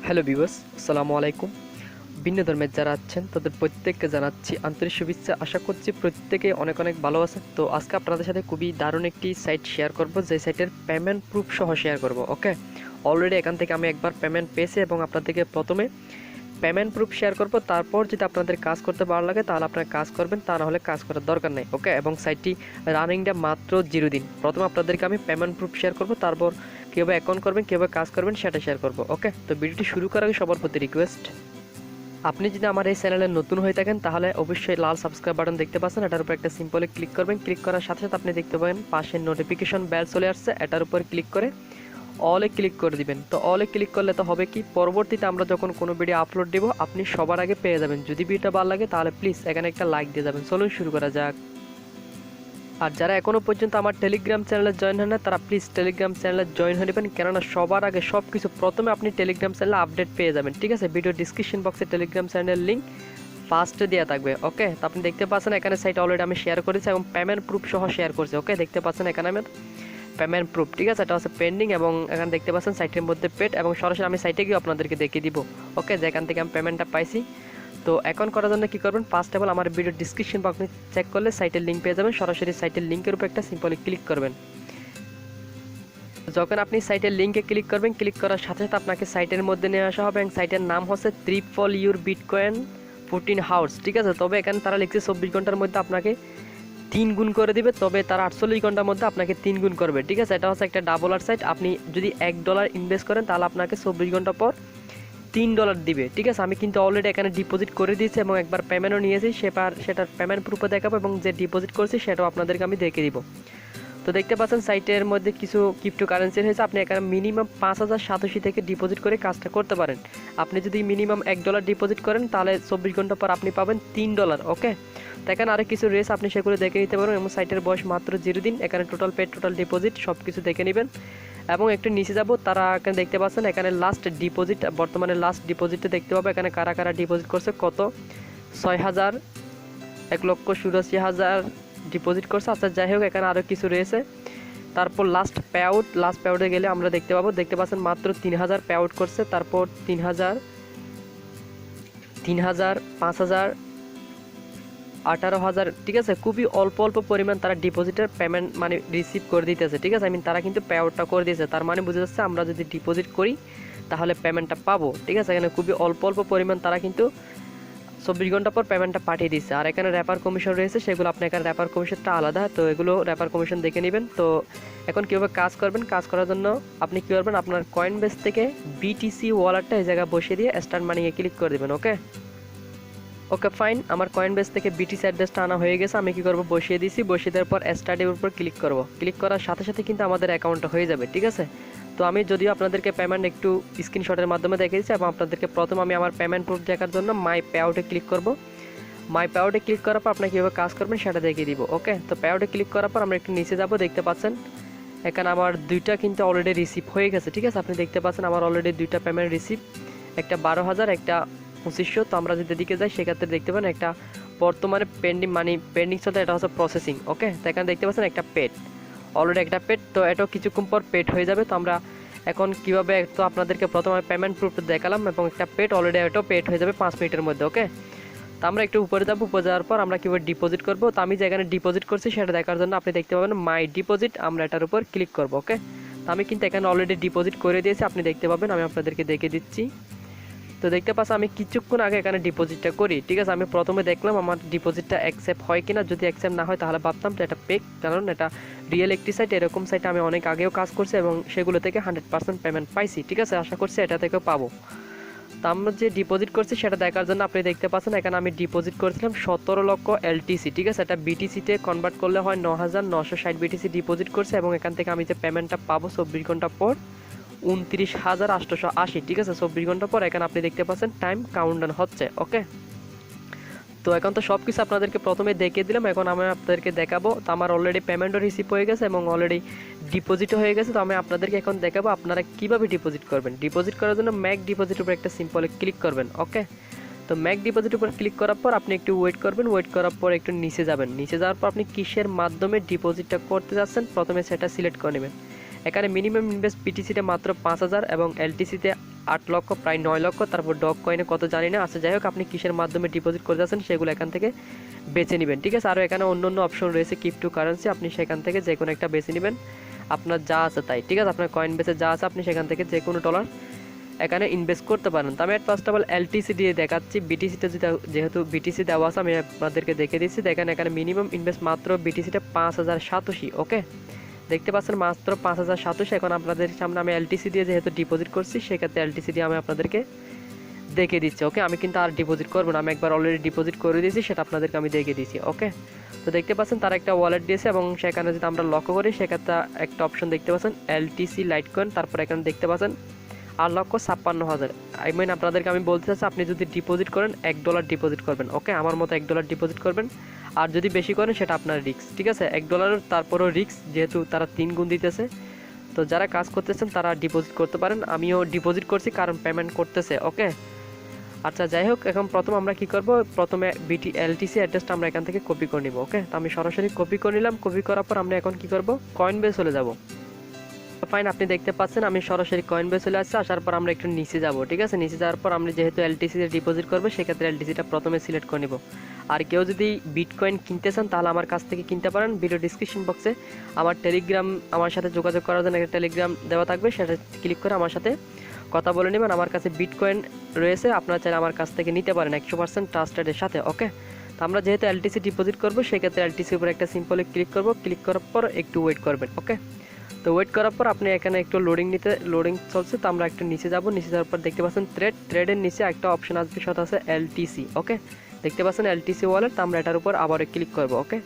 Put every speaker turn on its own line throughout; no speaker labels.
Hello viewers, আসসালামু আলাইকুম। ভিন্ন ধর্মের যারা আছেন তাদের প্রত্যেককে জানাচ্ছি আন্তরিক শুভেচ্ছা। আশা করছি প্রত্যেকে অনেক অনেক ভালো আছেন। তো আজকে আপনাদের সাথে খুবই দারুণ একটি সাইট শেয়ার করব, যে সাইটের পেমেন্ট প্রুফ সহ শেয়ার করব। ওকে, অলরেডি এখান থেকে আমি একবার পেমেন্ট পেয়েছি এবং আপনাদেরকে প্রথমে পেমেন্ট প্রুফ শেয়ার করব। তারপর যদি আপনাদের কাজ করতে ভালো লাগে তাহলে আপনারা কাজ করবেন, তা না হলে কাজ করার দরকার নেই। ওকে, এবং সাইটটি রানিংটা মাত্র 0 দিন। প্রথমে আপনাদেরকে আমি পেমেন্ট প্রুফ শেয়ার করব, তারপর কীভাবে অ্যাকাউন্ট করবেন, কীভাবে কাজ করবেন সেটা শেয়ার করব। ওকে, তো ভিডিওটি শুরু করার আগে সবার প্রতি রিকোয়েস্ট, আপনি যদি আমার এই চ্যানেলে নতুন হয়ে থাকেন তাহলে অবশ্যই লাল সাবস্ক্রাইব বাটন দেখতে পাচ্ছেন, এটার উপর একটা সিম্পলে ক্লিক করবেন। ক্লিক করার সাথে সাথে আপনি দেখতে পাবেন পাশের নোটিফিকেশন বেল চলে আসছে, এটার উপর ক্লিক করে অলে ক্লিক করে দিবেন। তো অলে ক্লিক করলে তো হবে কি, পরবর্তীতে আমরা যখন কোনো ভিডিও আপলোড দেব আপনি সবার আগে পেয়ে যাবেন। যদি ভিডিওটা ভালো লাগে তাহলে প্লিজ এখানে একটা লাইক দিয়ে যাবেন। চলুন শুরু করা যাক। আর যারা এখনও পর্যন্ত আমার টেলিগ্রাম চ্যানেলে জয়েন হয় না তারা প্লিজ টেলিগ্রাম চ্যানেলে জয়েন হয়ে নেবেন, কেননা সবার আগে সব কিছু প্রথমে আপনি টেলিগ্রাম চ্যানেলে আপডেট পেয়ে যাবেন। ঠিক আছে, ভিডিও ডিসক্রিপশন বক্সে টেলিগ্রাম চ্যানেলের লিঙ্ক ফার্স্টে দেওয়া থাকবে। ওকে, তো আপনি দেখতে পাচ্ছেন এখানে সাইট অলরেডি আমি শেয়ার করেছি এবং পেমেন্ট প্রুফ সহ শেয়ার করছি। ওকে, দেখতে পাচ্ছেন এখানে আমার পেমেন্ট প্রুফ, ঠিক আছে, এটা হচ্ছে পেন্ডিং এবং এখানে দেখতে পাচ্ছেন সাইটের মধ্যে পেড এবং সরাসরি আমি সাইটে গিয়ে আপনাদেরকে দেখিয়ে দিব। ওকে, যে এখান থেকে আমি পেমেন্টটা পাইছি। তো অ্যাকাউন্ট করার জন্য কী করবেন, ফার্স্ট অফ অল আমার ভিডিও ডিসক্রিপশন বক্সে চেক করলে সাইটের লিঙ্ক পেয়ে যাবেন। সরাসরি সাইটের লিঙ্কের উপর একটা সিম্পলি ক্লিক করবেন। যখন আপনি সাইটের লিঙ্কে ক্লিক করবেন, ক্লিক করার সাথে সাথে আপনাকে সাইটের মধ্যে নিয়ে আসা হবে এবং সাইটের নাম হচ্ছে ট্রিপল ইউর বিটকয়েন 14 হাউস। ঠিক আছে, তবে এখানে তারা লিখছে 24 ঘন্টার মধ্যে আপনাকে 3 গুণ করে দিবে, তবে তারা 48 ঘন্টার মধ্যে আপনাকে 3 গুণ করবে। ঠিক আছে, এটা হচ্ছে একটা ডাবলার সাইট। আপনি যদি $1 ইনভেস্ট করেন তাহলে আপনাকে 24 ঘন্টা পর $3 দিবে। ঠিক আছে, আমি কিন্তু অলরেডি এখানে ডিপোজিট করে দিয়েছি এবং একবার পেমেন্টও নিয়েছি, সেটার পেমেন্ট প্রুফও দেখাবো এবং যে ডিপোজিট করছি সেটাও আপনাদেরকে আমি দেখিয়ে দিব। তো দেখতে পাচ্ছেন সাইটের মধ্যে কিছু ক্রিপ্টো কারেন্সি হয়েছে। আপনি এখানে মিনিমাম 5087 থেকে ডিপোজিট করে কাজটা করতে পারেন। আপনি যদি মিনিমাম $1 ডিপোজিট করেন তাহলে 24 ঘন্টা পর আপনি পাবেন $3। ওকে, তো এখানে আরও কিছু রেস আপনি সেগুলো দেখে নিতে পারেন এবং সাইটের বয়স মাত্র 0 দিন। এখানে টোটাল পেড, টোটাল ডিপোজিট সব কিছু দেখে নেবেন। এবং একটু নিচে যাব, তারা এখানে দেখতে পাচ্ছেন এখানে লাস্ট ডিপোজিট, বর্তমানে লাস্ট ডিপোজিটে দেখতে পাবো এখানে কারা কারা ডিপোজিট করছে, কত 6,000, 1,84,000 ডিপোজিট করছে। আচ্ছা যাই হোক, এখানে আরও কিছু রয়েছে। তারপর লাস্ট পে আউটে গেলে আমরা দেখতে পাচ্ছেন মাত্র 3,000 পে আউট করছে। তারপর 3,000, 5,000, 18,000। ঠিক আছে, খুবই অল্প অল্প পরিমাণ তারা ডিপোজিটের পেমেন্ট মানে রিসিভ করে দিতেছে। ঠিক আছে, তারা কিন্তু পে আউটটা করে দিয়েছে, তার মানে বুঝে যাচ্ছে আমরা যদি ডিপোজিট করি তাহলে পেমেন্টটা পাবো। ঠিক আছে, এখানে খুবই অল্প অল্প পরিমাণ তারা কিন্তু 24 ঘন্টা পর পেমেন্টটা পাঠিয়ে দিচ্ছে। আর এখানে র্যাপার কমিশন রয়েছে, সেগুলো আপনি এখানে র্যাপার কমিশনটা আলাদা, তো এগুলো র্যাপার কমিশন দেখে নেবেন। তো এখন কীভাবে কাজ করবেন, কাজ করার জন্য আপনি কী করবেন, আপনার কয়েনবেস থেকে বিটিসি ওয়ালেটটা এই জায়গায় বসিয়ে দিয়ে স্টার্ট মানিয়ে ক্লিক করে দেবেন। ওকে ফাইন, আমার কয়েনবেস থেকে বিটিসি অ্যাড্রেসটা আনা হয়ে গেছে। আমি কী করবো, বসিয়ে দিয়েছি। বসিয়ে দেওয়ার পর স্টার্টের উপর ক্লিক করব। ক্লিক করার সাথে সাথে কিন্তু আমাদের অ্যাকাউন্টটা হয়ে যাবে। ঠিক আছে, তো আমি যদিও আপনাদেরকে পেমেন্ট একটু স্ক্রিনশটের মাধ্যমে দেখিয়েছি এবং আপনাদেরকে প্রথম আমি আমার পেমেন্ট প্রুফ দেখার জন্য মাই পে আউটে ক্লিক করব। মাই পে আউটে ক্লিক করার পর আপনাকে কীভাবে কাজ করবেন সেটা দেখিয়ে দিব। ওকে, তো পে আউটে ক্লিক করার পর আমরা একটু নিচে যাব, দেখতে পাচ্ছেন এখানে আমার 2টা কিন্তু অলরেডি রিসিভ হয়ে গেছে। ঠিক আছে, আপনি দেখতে পাচ্ছেন আমার অলরেডি 2টা পেমেন্ট রিসিভ, একটা 12,000, একটা 2500। তো আমরা যদি এদিকে যাই সেক্ষেত্রে দেখতে পাবেন একটা বর্তমানে পেন্ডিং চলতে, এটা হচ্ছে প্রসেসিং। ওকে, তো এখানে দেখতে পাচ্ছেন একটা পেড, অলরেডি একটা পেড, তো এটাও কিছুক্ষণ পর পেড হয়ে যাবে। তো আমরা এখন কীভাবে, তো আপনাদেরকে প্রথমে পেমেন্ট প্রুফটা দেখালাম এবং একটা পেড অলরেডি, এটাও পেড হয়ে যাবে 5 মিনিটের মধ্যে। ওকে, তো আমরা একটু উপরে যাবো, উপরে যাওয়ার পর আমরা কীভাবে ডিপোজিট করবো, তো আমি যেখানে ডিপোজিট করছি সেটা দেখার জন্য আপনি দেখতে পাবেন মাই ডিপোজিট, আমরা এটার উপর ক্লিক করবো। ওকে, তো আমি কিন্তু এখানে অলরেডি ডিপোজিট করে দিয়েছি, আপনি দেখতে পাবেন, আমি আপনাদেরকে দেখে দিচ্ছি। তো দেখতে পাচ্ছেন আমি কিছুক্ষণ আগে এখানে ডিপোজিটটা করি। ঠিক আছে, আমি প্রথমে দেখলাম আমার ডিপোজিটটা অ্যাকসেপ্ট হয় কিনা, যদি অ্যাকসেপ্ট না হয় তাহলে ভাবতাম যে এটা পেক, কারণ এটা রিয়েল একটি সাইট। এরকম সাইটে আমি অনেক আগেও কাজ করছি এবং সেগুলো থেকে 100% পেমেন্ট পাইছি। ঠিক আছে, আশা করছি এটা থেকেও পাবো। তো আমরা যে ডিপোজিট করছি সেটা দেখার জন্য আপনি দেখতে পাচ্ছেন এখানে আমি ডিপোজিট করেছিলাম 17 লক্ষ এলটিসি। ঠিক আছে, এটা বিটিসিতে কনভার্ট করলে হয় 9,960 বিটিসি ডিপোজিট করছে এবং এখান থেকে আমি যে পেমেন্টটা পাবো 24 ঘন্টা পর 29,880। ঠিক আছে, 24 ঘন্টা পর এখানে আপনি দেখতে পাচ্ছেন টাইম কাউন্টডাউন হচ্ছে। ওকে, তো এখন তো সব কিছু আপনাদেরকে প্রথমে দেখিয়ে দিলাম, এখন আমি আপনাদেরকে দেখাবো। তো আমার অলরেডি পেমেন্টও রিসিভ হয়ে গেছে এবং অলরেডি ডিপোজিটও হয়ে গেছে। তো আমি আপনাদেরকে এখন দেখাবো আপনারা কীভাবে ডিপোজিট করবেন। ডিপোজিট করার জন্য ম্যাক ডিপোজিটের উপর একটা সিম্পলে ক্লিক করবেন। ওকে, তো ম্যাক ডিপোজিটের উপর ক্লিক করার পর আপনি একটু ওয়েট করবেন। ওয়েট করার পর একটু নিচে যাবেন। নিচে যাওয়ার পর আপনি কিসের মাধ্যমে ডিপোজিটটা করতে যাচ্ছেন প্রথমে সেটা সিলেক্ট করে নেবেন। এখানে মিনিমাম ইনভেস্ট বিটিসিতে মাত্র 5,000 এবং এলটিসিতে 8 লক্ষ প্রায় 9 লক্ষ, তারপর ডগ কয়েনে কত জানি না। আচ্ছা যাই হোক, আপনি কিসের মাধ্যমে ডিপোজিট করতে যাচ্ছেন সেগুলো এখান থেকে বেছে নেবেন, ঠিক আছে। আরও এখানে অন্য অন্য অপশন রয়েছে ক্রিপ্টো কারেন্সি, আপনি সেখান থেকে যে কোনো একটা বেছে নেবেন, আপনার যা আছে তাই, ঠিক আছে। আপনার কয়েন বেসে যা আছে আপনি সেখান থেকে যে কোনো ডলার এখানে ইনভেস্ট করতে পারেন। তো আমি ফার্স্ট অফ অল এলটিসি দিয়ে দেখাচ্ছি। বিটিসিটা যেহেতু বিটিসি দেওয়া আছে আমি আপনাদেরকে দেখে দিচ্ছি। দেখেন এখানে মিনিমাম ইনভেস্ট মাত্র বিটিসিটা 5000 সাতোশি। ওকে, দেখতে পাচ্ছেন মাত্র 5000 সাতোশি। এখন আপনাদের সামনে আমি এলটিসি দিয়ে যেহেতু ডিপোজিট করছি, সেক্ষেত্রে এলটিসি দিয়ে আমি আপনাদেরকে দেখে দিচ্ছি। ওকে, আমি কিন্তু আর ডিপোজিট করবো না, আমি একবার অলরেডি ডিপোজিট করে দিয়েছি, সেটা আপনাদেরকে আমি দেখে দিচ্ছি। ওকে, তো দেখতে পাচ্ছেন তারা একটা ওয়ালেট দিয়েছে এবং সেখানে যদি আমরা লক্ষ্য করি সেক্ষেত্রে একটা অপশন দেখতে পাচ্ছেন এলটিসি লাইট কয়েন, তারপর এখানে দেখতে পাচ্ছেন 8,56,000। আই মিন আপনাদেরকে আমি বলতে চাচ্ছি, আপনি যদি ডিপোজিট করেন $1 ডিপোজিট করবেন। ওকে, আমার মতো $1 ডিপোজিট করবেন, আর যদি বেশি করেন সেটা আপনার রিস্ক, ঠিক আছে। $1 তারপরও রিস্ক, যেহেতু তারা 3 গুণ দিতেছে। তো যারা কাজ করতেছেন তারা ডিপোজিট করতে পারেন, আমিও ডিপোজিট করছি কারণ পেমেন্ট করতেছে। ওকে, আচ্ছা যাই হোক, এখন প্রথম আমরা কি করব, প্রথমে এলটিসি অ্যাড্রেসটা আমরা এখান থেকে কপি করে নিব। ওকে, তো আমি সরাসরি কপি করে নিলাম। কপি করার পর আমরা এখন কি করব, কয়েন বেস চলে যাব। ফাইন, আপনি দেখতে পাচ্ছেন আমি সরাসরি কয়েন বেস চলে আসছে। আসার পর আমরা একটু নিচে যাব, ঠিক আছে। নিচে যাওয়ার পর আমরা যেহেতু এলটিসি তে ডিপোজিট করবো, সেক্ষেত্রে এলটিসিটা প্রথমে সিলেক্ট করে নিব। আর কেউ যদি বিটকয়েন কিনতে চান তাহলে আমার কাছ থেকে কিনতে পারেন। ভিডিও ডিসক্রিপশন বক্সে আমার টেলিগ্রাম, আমার সাথে যোগাযোগ করার জন্য একটা টেলিগ্রাম দেওয়া থাকবে, সেটা ক্লিক করে আমার সাথে কথা বলে নেবেন। আমার কাছে বিটকয়েন রয়েছে, আপনারা চাইলে আমার কাছ থেকে নিতে পারেন 100% ট্রাস্টেডের সাথে। ওকে, তো আমরা যেহেতু এলটিসি ডিপোজিট করবো, সেক্ষেত্রে এলটিসির উপর একটা সিম্পলি ক্লিক করব। ক্লিক করার পর একটু ওয়েট করবেন। ওকে, তো ওয়েট করার পর আপনি এখানে একটু লোডিং চলছে, তো আমরা একটু নিচে যাব। নিচে যাওয়ার পর দেখতে পাচ্ছেন ট্রেডের নিচে একটা অপশন আসবে, সেটা আছে এলটিসি। ওকে, দেখতে পাচ্ছেন এলটিসি ওয়ালেট, তো আমরা এটার উপর আবার ক্লিক করব। ওকে,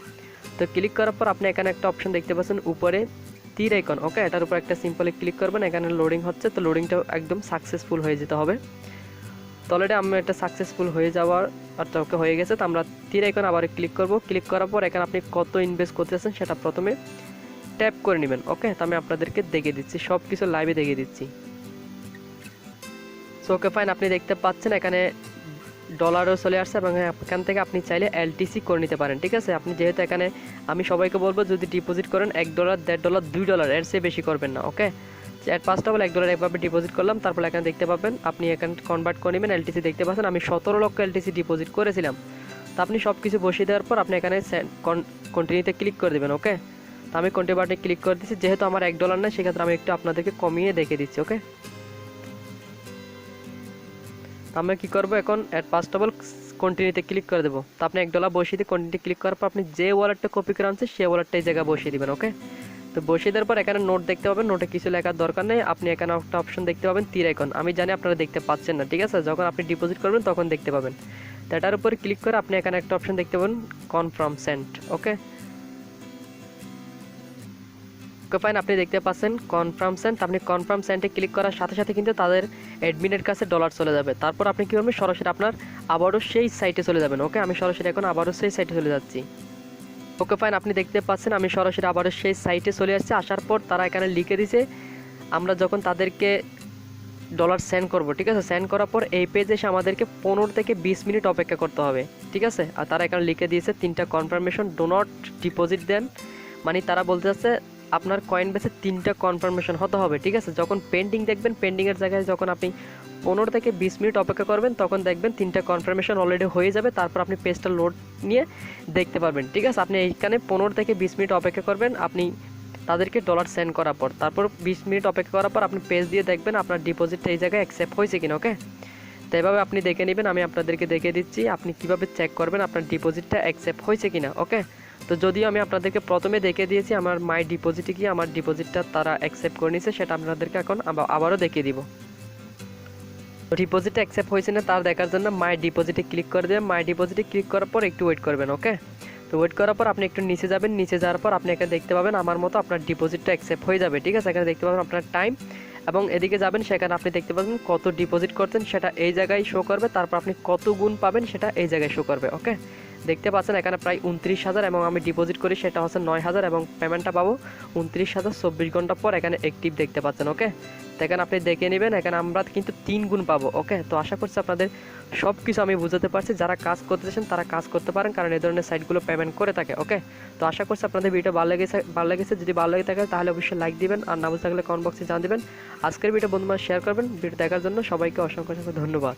তো ক্লিক করার পর আপনি এখানে একটা অপশন দেখতে পাচ্ছেন উপরে তীর আইকন। ওকে, এটার উপর একটা সিম্পলি ক্লিক করবেন। এখানে লোডিং হচ্ছে, তো লোডিংটা একদম সাকসেসফুল হয়ে যেতে হবে। তো অলরেডি আমি এটা সাকসেসফুল হয়ে যাওয়ার অর্থাৎ ওকে হয়ে গেছে। তো আমরা তীর আইকন আবার ক্লিক করব। ক্লিক করার পর এখানে আপনি কত ইনভেস্ট করতেছেন সেটা প্রথমে ট্যাপ করে নেবেন। ওকে, তো আমি আপনাদেরকে দেখে দিচ্ছি, সব কিছু লাইভে দেখে দিচ্ছি। সো ওকে ফাইন, আপনি দেখতে পাচ্ছেন এখানে ডলারও চলে আসছে এবং এখান থেকে আপনি চাইলে এলটিসি করে নিতে পারেন, ঠিক আছে। আপনি যেহেতু এখানে আমি সবাইকে বলবো যদি ডিপোজিট করেন $1, $1.5, $2, এর চেয়ে বেশি করবেন না। ওকে, ফার্স্ট অফ অল $1 একভাবে ডিপোজিট করলাম, তারপর এখানে দেখতে পাবেন আপনি এখানে কনভার্ট করে নেবেন। এলটিসি দেখতে পাচ্ছেন আমি 17 লক্ষ এলটিসি ডিপোজিট করেছিলাম। তো আপনি সব কিছু বসিয়ে দেওয়ার পর আপনি এখানে কন্টিনিউতে ক্লিক করে দেবেন। ওকে, তো আমি কন্টিনিউ বাটনে ক্লিক করে দিচ্ছি। যেহেতু আমার $1 না, সেক্ষেত্রে আমি একটু আপনাদেরকে কমিয়ে দেখে দিচ্ছি। ওকে, তো আমরা কী করবো এখন ফার্স্ট অফ অল কন্টিনিউতে ক্লিক করে দেবো। তো আপনি $1 বসিয়ে দিয়ে কন্টিনিউতে ক্লিক করার পর আপনি যে ওয়ালেটটা কপি করে আনছে সেই ওয়ালেটটা এই জায়গায় বসিয়ে দেবেন। ওকে, তো বসিয়ে দেওয়ার পর এখানে নোট দেখতে পাবেন, নোটে কিছু লেখার দরকার নেই। আপনি এখানে একটা অপশন দেখতে পাবেন তীর আইকন, আমি জানি আপনারা দেখতে পাচ্ছেন না, ঠিক আছে। যখন আপনি ডিপোজিট করবেন তখন দেখতে পাবেন। তো এটার উপর ক্লিক করে আপনি এখানে একটা অপশন দেখতে পাবেন কনফার্ম সেন্ড। ওকে, ফাইন, আপনি দেখতে পাচ্ছেন কনফার্ম সেন্ড। আপনি কনফার্ম সেন্ডে ক্লিক করার সাথে সাথে কিন্তু তাদের অ্যাডমিনের কাছে ডলার চলে যাবে। তারপর আপনি কী করবেন, সরাসরি আপনার আবারও সেই সাইটে চলে যাবেন। ওকে, আমি সরাসরি এখন আবারও সেই সাইটে চলে যাচ্ছি। ওকে ফাইন, আপনি দেখতে পাচ্ছেন আমি সরাসরি আবারও সেই সাইটে চলে আসছি। আসার পর তারা এখানে লিখে দিয়েছে আমরা যখন তাদেরকে ডলার সেন্ড করব, ঠিক আছে। সেন্ড করার পর এই পেজে এসে আমাদেরকে 15 থেকে 20 মিনিট অপেক্ষা করতে হবে, ঠিক আছে। আর তারা এখানে লিখে দিয়েছে 3টা কনফার্মেশন, ডো নট ডিপোজিট দেন, মানে তারা বলতে চাচ্ছে আপনার কয়েন বেসে 3টা কনফার্মেশন হতে হবে, ঠিক আছে। যখন পেন্ডিং দেখবেন, পেন্ডিংয়ের জায়গায় যখন আপনি 15 থেকে 20 মিনিট অপেক্ষা করবেন, তখন দেখবেন 3টা কনফার্মেশন অলরেডি হয়ে যাবে। তারপর আপনি পেজটা লোড নিয়ে দেখতে পারবেন, ঠিক আছে। আপনি এইখানে 15 থেকে 20 মিনিট অপেক্ষা করবেন আপনি তাদেরকে ডলার সেন্ড করার পর। তারপর 20 মিনিট অপেক্ষা করার পর আপনি পেজ দিয়ে দেখবেন আপনার ডিপোজিটটা এই জায়গায় অ্যাকসেপ্ট হয়েছে কিনা। ওকে, তো এভাবে আপনি দেখে নেবেন। আমি আপনাদেরকে দেখে দিচ্ছি আপনি কিভাবে চেক করবেন আপনার ডিপোজিটটা অ্যাকসেপ্ট হয়েছে কিনা। ওকে, তো যদিও আমি আপনাদেরকে প্রথমে দেখে দিয়েছি আমার মাই ডিপোজিটে গিয়ে আমার ডিপোজিটটা তারা অ্যাকসেপ্ট করে নিয়েছে, সেটা আপনাদেরকে এখন আবারও দেখিয়ে দিব। ডিপোজিটটা অ্যাকসেপ্ট হয়েছে না তার দেখার জন্য মাই ডিপোজিটে ক্লিক করে দেবেন। মাই ডিপোজিটে ক্লিক করার পর একটু ওয়েট করবেন। ওকে, তো ওয়েট করার পর আপনি একটু নিচে যাবেন। নিচে যাওয়ার পর আপনি এখানে দেখতে পাবেন আমার মতো আপনার ডিপোজিটটা অ্যাকসেপ্ট হয়ে যাবে, ঠিক আছে। এখানে দেখতে পাবেন আপনার টাইম এবং এদিকে যাবেন, সেখানে আপনি দেখতে পাবেন কত ডিপোজিট করছেন সেটা এই জায়গায় শো করবে। তারপর আপনি কত গুণ পাবেন সেটা এই জায়গায় শো করবে। ওকে, দেখতে পাচ্ছেন এখানে প্রায় 29,000 এবং আমি ডিপোজিট করি সেটা হচ্ছে 9,000 এবং পেমেন্টটা পাবো 29,000 24 ঘন্টা পর এখানে অ্যাক্টিভ দেখতে পাচ্ছেন। ওকে, তো এখানে আপনি দেখে নেবেন, এখানে আমরা কিন্তু 3 গুণ পাবো। ওকে, তো আশা করছি আপনাদের সব কিছু আমি বুঝাতে পারছি। যারা কাজ করতে চাচ্ছেন তারা কাজ করতে পারেন, কারণ এই ধরনের সাইটগুলো পেমেন্ট করে থাকে। ওকে, তো আশা করছি আপনাদের ভিডিও ভালো লেগেছে। যদি ভালো লেগে থাকে তাহলে অবশ্যই লাইক দিবেন, আর না বুঝতে থাকলে কমেন্ট বক্সে জানিয়ে দিবেন। আজকের ভিডিও বন্ধুরা শেয়ার করবেন। ভিডিও দেখার জন্য সবাইকে অসংখ্য ধন্যবাদ।